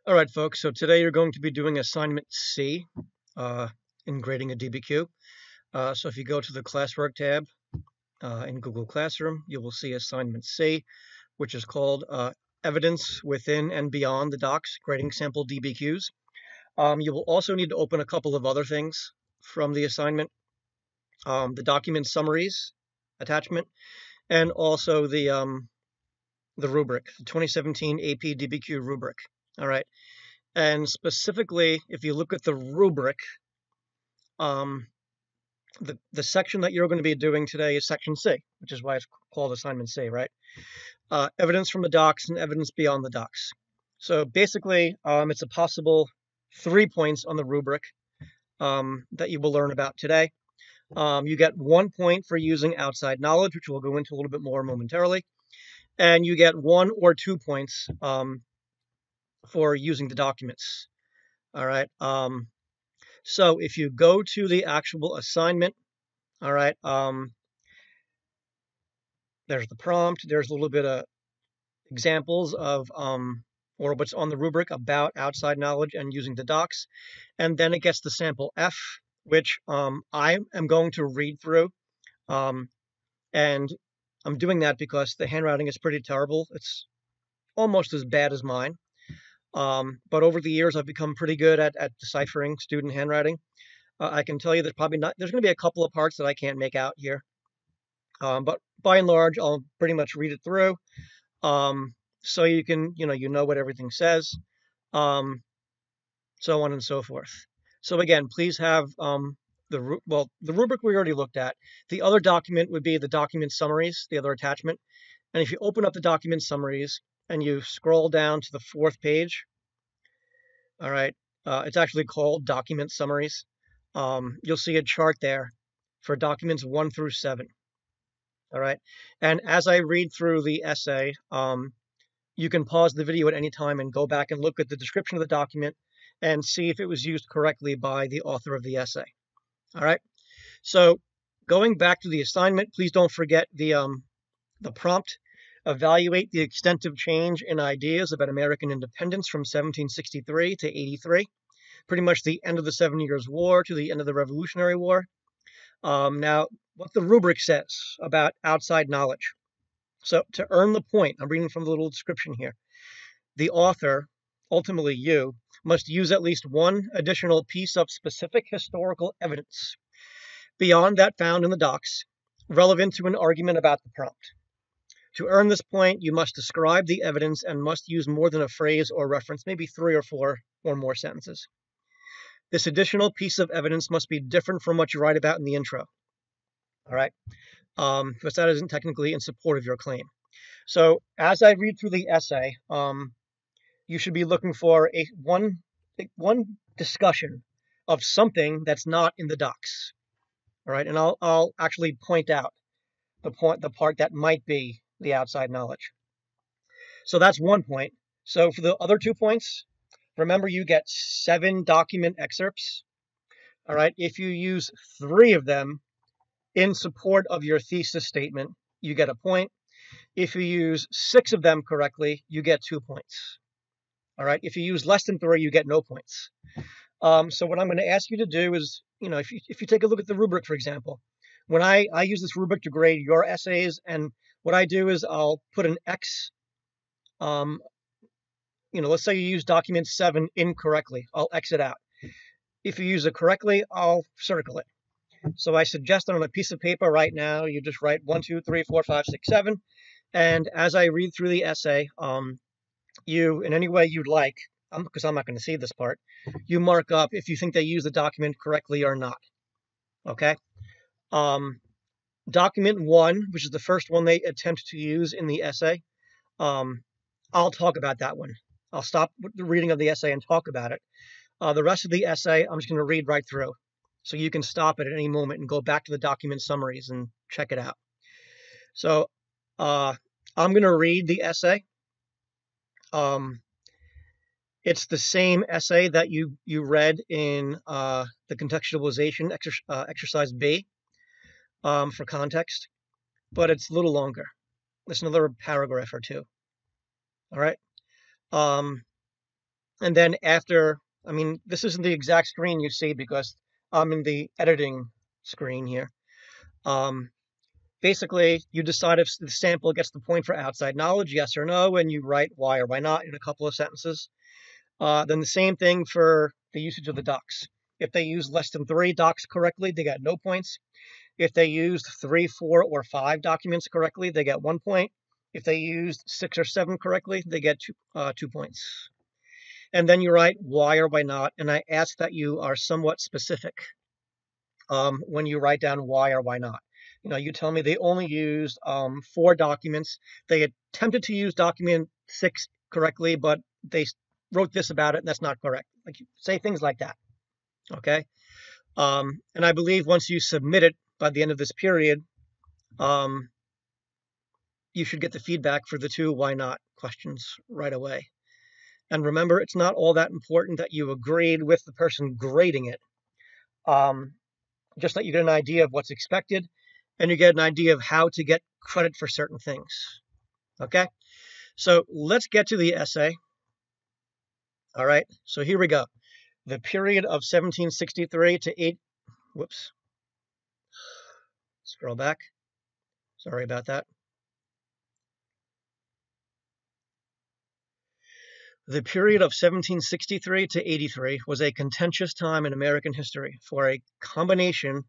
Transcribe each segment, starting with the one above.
All right, folks. So today you're going to be doing assignment C uh, in grading a DBQ. So if you go to the classwork tab in Google Classroom, you will see assignment C, which is called Evidence Within and Beyond the Docs, Grading Sample DBQs. You will also need to open a couple of other things from the assignment, the document summaries attachment, and also the rubric, the 2017 AP DBQ rubric. All right. And specifically, if you look at the rubric, um, the section that you're going to be doing today is section C, which is why it's called assignment C, right? Evidence from the docs and evidence beyond the docs. So basically, it's a possible 3 points on the rubric that you will learn about today. You get 1 point for using outside knowledge, which we'll go into a little bit more momentarily. And you get 1 or 2 points for using the documents. All right. So if you go to the actual assignment, all right, there's the prompt. There's a little bit of examples of or what's on the rubric about outside knowledge and using the docs. And then it gets the sample F, which I am going to read through. And I'm doing that because the handwriting is pretty terrible. It's almost as bad as mine. But over the years, I've become pretty good at deciphering student handwriting. I can tell you there's going to be a couple of parts that I can't make out here. But by and large, I'll pretty much read it through. So you can, you know what everything says, so on and so forth. So again, please have the rubric we already looked at. The other document would be the document summaries, the other attachment. And if you open up the document summaries and you scroll down to the 4th page, all right, it's actually called document summaries. You'll see a chart there for documents 1 through 7. All right. And as I read through the essay, you can pause the video at any time and go back and look at the description of the document and see if it was used correctly by the author of the essay. All right. So going back to the assignment, please don't forget the prompt. Evaluate the extent of change in ideas about American independence from 1763 to 83, pretty much the end of the 7 Years' War to the end of the Revolutionary War. Now, what the rubric says about outside knowledge. So to earn the point, I'm reading from the little description here. The author, ultimately you, must use at least one additional piece of specific historical evidence beyond that found in the docs, relevant to an argument about the prompt. To earn this point, you must describe the evidence and must use more than a phrase or reference, maybe 3 or 4 or more sentences. This additional piece of evidence must be different from what you write about in the intro. All right, because that isn't technically in support of your claim. So as I read through the essay, you should be looking for one discussion of something that's not in the docs. All right, and I'll actually point out the part that might be the outside knowledge. So that's 1 point. So for the other 2 points, remember you get 7 document excerpts. All right, if you use 3 of them in support of your thesis statement, you get a point. If you use 6 of them correctly, you get 2 points. All right, if you use less than 3, you get no points. So what I'm going to ask you to do is, if you take a look at the rubric, for example, when I use this rubric to grade your essays, and what I do is I'll put an X. Let's say you use document 7 incorrectly. I'll X it out. If you use it correctly, I'll circle it. So I suggest that on a piece of paper right now, you just write 1, 2, 3, 4, 5, 6, 7. And as I read through the essay, you, in any way you'd like, because I'm not going to see this part, you mark up if you think they use the document correctly or not. Okay? Document 1, which is the first one they attempt to use in the essay, I'll talk about that one. I'll stop the reading of the essay and talk about it. The rest of the essay, I'm just going to read right through. So you can stop it at any moment and go back to the document summaries and check it out. So I'm going to read the essay. It's the same essay that you read in the contextualization exercise B for context, but it's a little longer. It's another paragraph or 2. All right. And then after, I mean, this isn't the exact screen you see because I'm in the editing screen here. Basically, you decide if the sample gets the point for outside knowledge, yes or no, and you write why or why not in a couple of sentences. Then the same thing for the usage of the docs. If they use less than 3 docs correctly, they get no points. If they used 3, 4, or 5 documents correctly, they get 1 point. If they used 6 or 7 correctly, they get 2 points. And then you write why or why not, and I ask that you are somewhat specific when you write down why or why not. You tell me they only used 4 documents. They attempted to use document 6 correctly, but they wrote this about it, and that's not correct. Like, say things like that, okay? And I believe once you submit it by the end of this period, you should get the feedback for the 2 why not questions right away. And remember, it's not all that important that you agreed with the person grading it. Just that you get an idea of what's expected, and you get an idea of how to get credit for certain things. Okay? So let's get to the essay. All right, so here we go. The period of 1763 to whoops. Scroll back. Sorry about that. The period of 1763 to 83 was a contentious time in American history for a combination,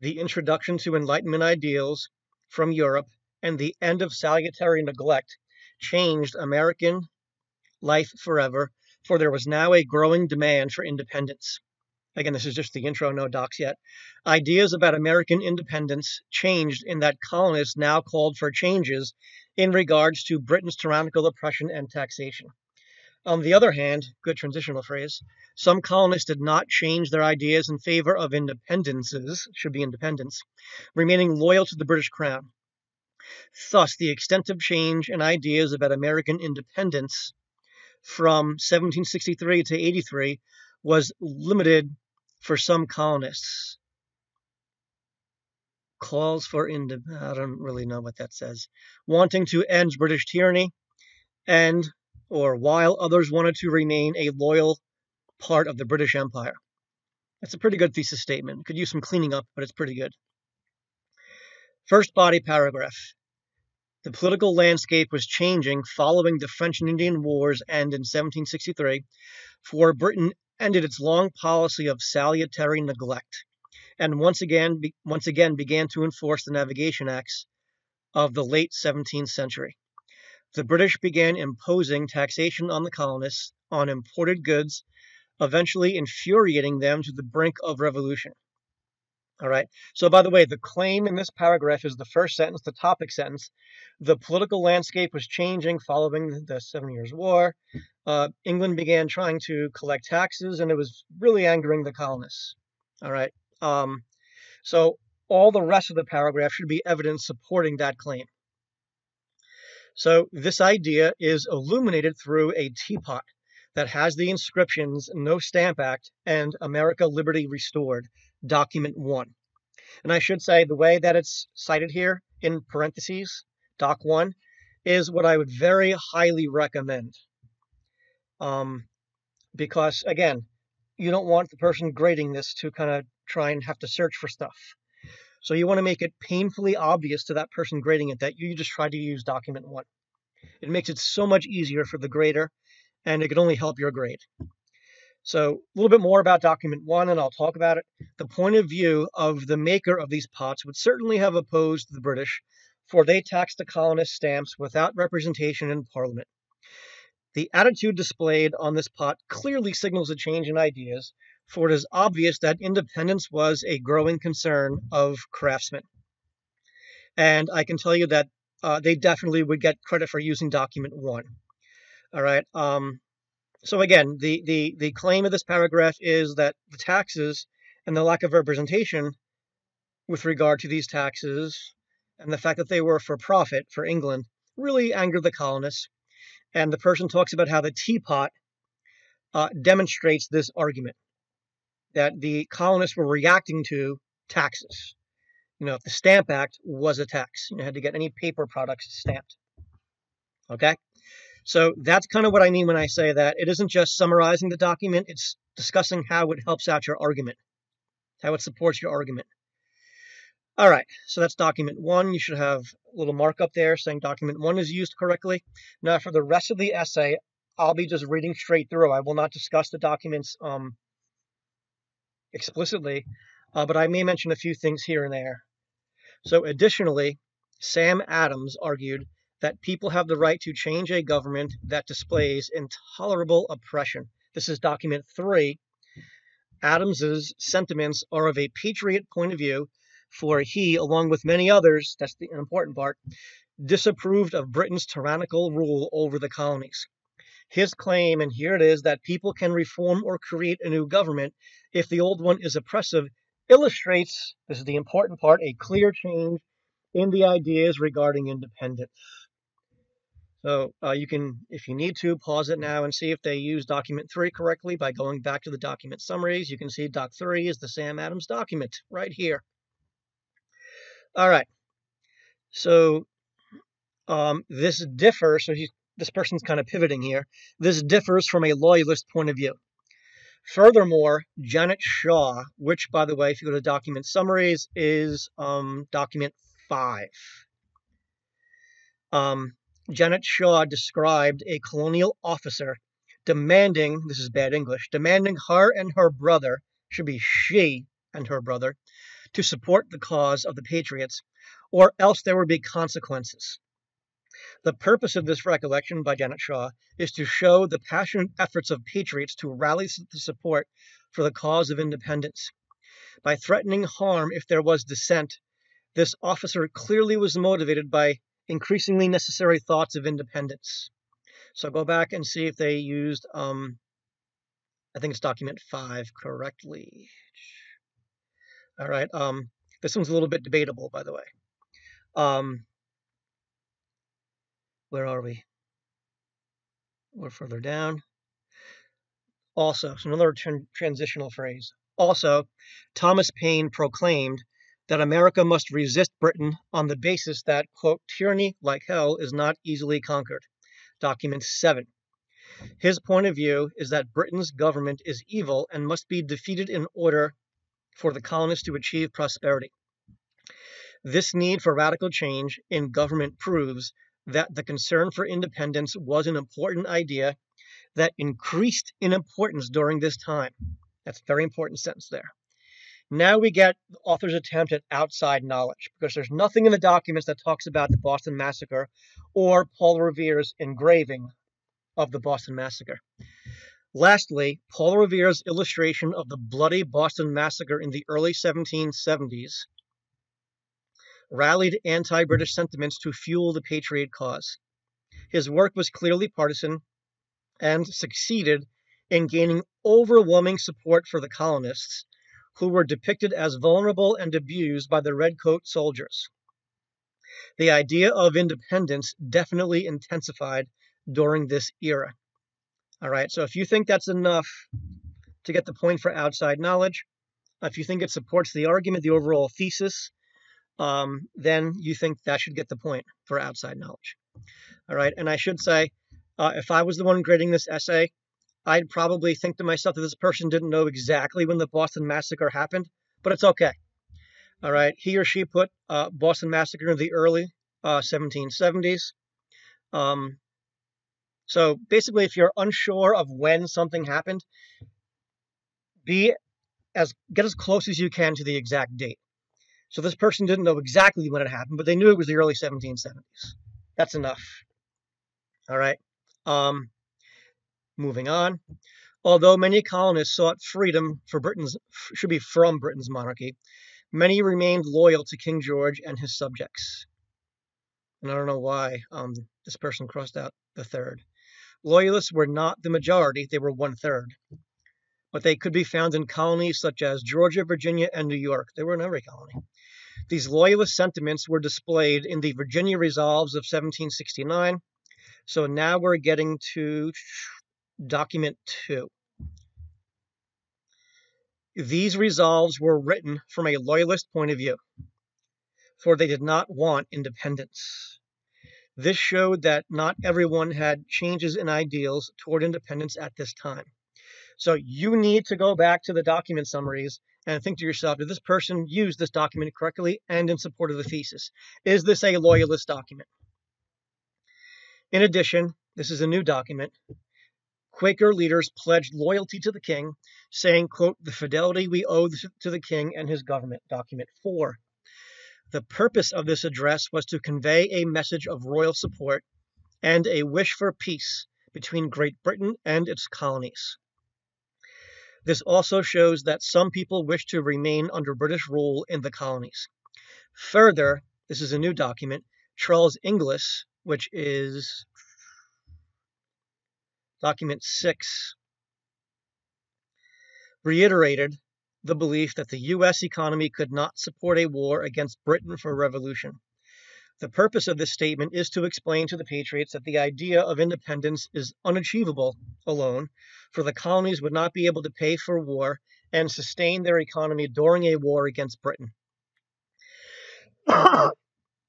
the introduction to Enlightenment ideals from Europe and the end of salutary neglect changed American life forever, for there was now a growing demand for independence. Again, this is just the intro, no docs yet. Ideas about American independence changed in that colonists now called for changes in regards to Britain's tyrannical oppression and taxation. On the other hand, good transitional phrase, some colonists did not change their ideas in favor of independences, should be independence, remaining loyal to the British Crown. Thus, the extent of change in ideas about American independence from 1763 to 83 was limited for some colonists. Calls for I don't really know what that says. Wanting to end British tyranny, or while others wanted to remain a loyal part of the British Empire. That's a pretty good thesis statement. Could use some cleaning up, but it's pretty good. First body paragraph. The political landscape was changing following the French and Indian Wars end in 1763, for Britain ended its long policy of salutary neglect, and once again began to enforce the Navigation Acts of the late 17th century. The British began imposing taxation on the colonists on imported goods, eventually infuriating them to the brink of revolution. All right. So, by the way, the claim in this paragraph is the first sentence, the topic sentence. The political landscape was changing following the 7 Years' War. England began trying to collect taxes, and it was really angering the colonists. All right. So all the rest of the paragraph should be evidence supporting that claim. So this idea is illuminated through a teapot that has the inscriptions No Stamp Act and America Liberty Restored, Document 1. And I should say the way that it's cited here in parentheses, Doc 1, is what I would very highly recommend. Because, again, you don't want the person grading this to kind of try and have to search for stuff. So you want to make it painfully obvious to that person grading it that you just tried to use Document 1. It makes it so much easier for the grader, and it can only help your grade. So a little bit more about Document 1, and I'll talk about it. The point of view of the maker of these pots would certainly have opposed the British, for they taxed the colonist stamps without representation in Parliament. The attitude displayed on this pot clearly signals a change in ideas, for it is obvious that independence was a growing concern of craftsmen. And I can tell you that they definitely would get credit for using Document 1. All right. So again, the claim of this paragraph is that the taxes and the lack of representation with regard to these taxes and the fact that they were for profit for England really angered the colonists. And the person talks about how the teapot demonstrates this argument, that the colonists were reacting to taxes. The Stamp Act was a tax. You had to get any paper products stamped. Okay? So that's kind of what I mean when I say that. It isn't just summarizing the document, it's discussing how it helps out your argument, how it supports your argument. All right, so that's document 1. You should have a little markup there saying document 1 is used correctly. Now for the rest of the essay, I'll be just reading straight through. I will not discuss the documents explicitly, but I may mention a few things here and there. So additionally, Sam Adams argued that people have the right to change a government that displays intolerable oppression. This is document 3. Adams's sentiments are of a patriot point of view, for he, along with many others, that's the important part, disapproved of Britain's tyrannical rule over the colonies. His claim, and here it is, that people can reform or create a new government if the old one is oppressive, illustrates, this is the important part, a clear change in the ideas regarding independence. So you can, if you need to, pause it now and see if they use document 3 correctly by going back to the document summaries. You can see doc 3 is the Sam Adams document right here. All right. So this differs. So this person's kind of pivoting here. This differs from a loyalist point of view. Furthermore, Janet Shaw, which, by the way, if you go to document summaries, is document 5. Janet Shaw described a colonial officer demanding, this is bad English, demanding her and her brother, should be she and her brother, to support the cause of the Patriots, or else there would be consequences. The purpose of this recollection by Janet Shaw is to show the passionate efforts of patriots to rally the support for the cause of independence. By threatening harm if there was dissent, this officer clearly was motivated by increasingly necessary thoughts of independence. So go back and see if they used, I think it's document 5 correctly. All right, this one's a little bit debatable, by the way. Where are we? We're further down. Also, so another transitional phrase. Also, Thomas Paine proclaimed that America must resist Britain on the basis that, quote, tyranny, like hell, is not easily conquered. Document 7. His point of view is that Britain's government is evil and must be defeated in order for the colonists to achieve prosperity. This need for radical change in government proves that the concern for independence was an important idea that increased in importance during this time. That's a very important sentence there. Now we get the author's attempt at outside knowledge, because there's nothing in the documents that talks about the Boston Massacre or Paul Revere's engraving of the Boston Massacre. Lastly, Paul Revere's illustration of the bloody Boston Massacre in the early 1770s rallied anti-British sentiments to fuel the Patriot cause. His work was clearly partisan and succeeded in gaining overwhelming support for the colonists, who were depicted as vulnerable and abused by the redcoat soldiers. The idea of independence definitely intensified during this era. All right, so if you think that's enough to get the point for outside knowledge, if you think it supports the argument, the overall thesis, then you think that should get the point for outside knowledge. All right, and I should say, if I was the one grading this essay, I'd probably think to myself that this person didn't know exactly when the Boston Massacre happened, but it's okay. All right, he or she put Boston Massacre in the early 1770s. So basically, if you're unsure of when something happened, get as close as you can to the exact date. So this person didn't know exactly when it happened, but they knew it was the early 1770s. That's enough. All right. Moving on. Although many colonists sought freedom from Britain's monarchy, many remained loyal to King George and his subjects. And I don't know why this person crossed out the third. Loyalists were not the majority, they were 1/3. But they could be found in colonies such as Georgia, Virginia, and New York. They were in every colony. These loyalist sentiments were displayed in the Virginia Resolves of 1769. So now we're getting to document 2. These resolves were written from a loyalist point of view, for they did not want independence. This showed that not everyone had changes in ideals toward independence at this time. So you need to go back to the document summaries and think to yourself, did this person use this document correctly and in support of the thesis? Is this a loyalist document? In addition, this is a new document. Quaker leaders pledged loyalty to the king, saying, quote, the fidelity we owe to the king and his government, document 4. The purpose of this address was to convey a message of royal support and a wish for peace between Great Britain and its colonies. This also shows that some people wish to remain under British rule in the colonies. Further, this is a new document, Charles Inglis, which is document 6, reiterated the belief that the U.S. economy could not support a war against Britain for revolution. The purpose of this statement is to explain to the patriots that the idea of independence is unachievable alone, for the colonies would not be able to pay for war and sustain their economy during a war against Britain.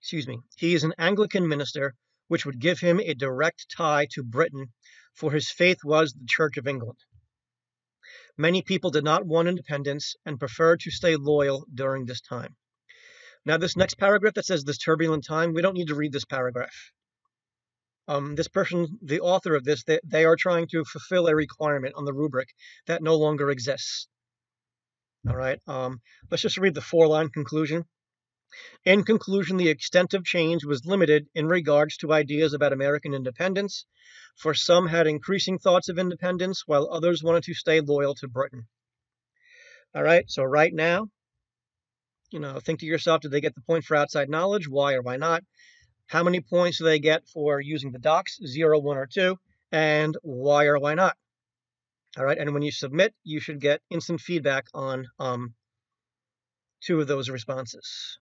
Excuse me. He is an Anglican minister, which would give him a direct tie to Britain, for his faith was the Church of England. Many people did not want independence and preferred to stay loyal during this time. Now, this next paragraph that says this turbulent time, we don't need to read this paragraph. This person, the author of this, they are trying to fulfill a requirement on the rubric that no longer exists. All right, let's just read the 4-line conclusion. In conclusion, the extent of change was limited in regards to ideas about American independence, for some had increasing thoughts of independence, while others wanted to stay loyal to Britain. All right, so right now, think to yourself, did they get the point for outside knowledge? Why or why not? How many points do they get for using the docs? 0, 1, or 2. And why or why not? All right, and when you submit, you should get instant feedback on 2 of those responses.